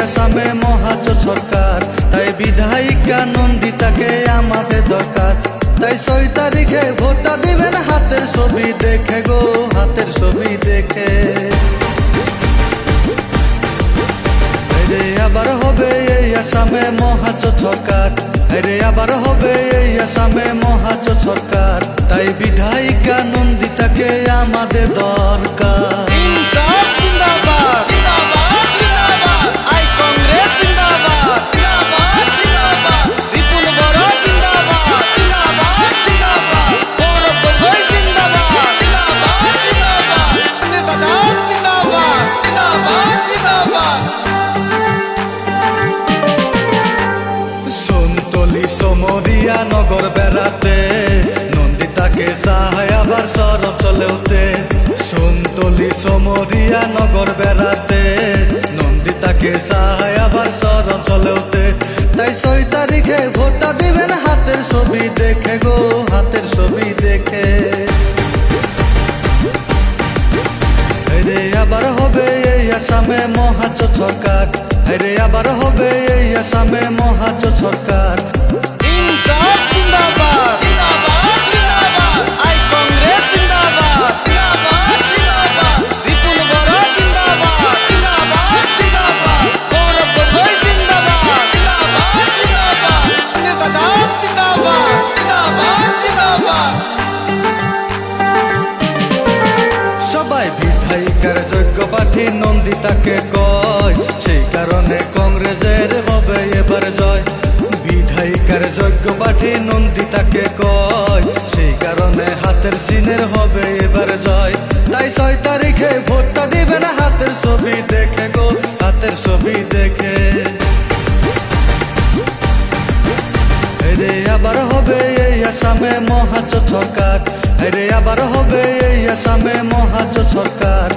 আসামে মহাজোট সরকার, তাই বিধায়িকা নন্দিতাকে আমাদের দরকার। তাই 6 তারিখে ভোটটা দিবেন হাতের ছবি দেখে গো, হাতের ছবি দেখে। রে আবার হবে এই আসামে মহাজোট সরকার, রে আবার হবে এই আসামে মহাজোট সরকার, তাই বিধায়িকা নন্দিতাকে আমাদের দরকার। সমরিয়া নগর বেড়াতে নন্দিতাকে চাই আবার সরব চলেওতে। সুনতলি সমরিয়া নগর বেড়াতে নন্দিতাকে চাই আবার সরব চলেওতে। তাই 6 তারিখে ভোটটা দিবেন হাতের ছবি দেখে গো, হাতের ছবি দেখে। রে আবার হবে এই আসামে মহাজোট সরকার, রে আবার হবে এই আসামে মহাজোট সরকার। সবাই বিধায়িকার যোগ্য প্রার্থী নন্দিতাকে কয়, সেই কারণে কংগ্রেসের হবে এবার জয়। বিধায়িকার যোগ্য প্রার্থী নন্দিতাকে কয়, সেই কারণে হাতের সিনের হবে এবার জয়। তাই 6 তারিখে ভোটটা দিবেন হাতের ছবি দেখে গো, হাতের ছবি দেখে। রে আবার হবে এই আসামে মহাজোট সরকার, রে আবার হবে এই আসামে মহাজোট সরকার।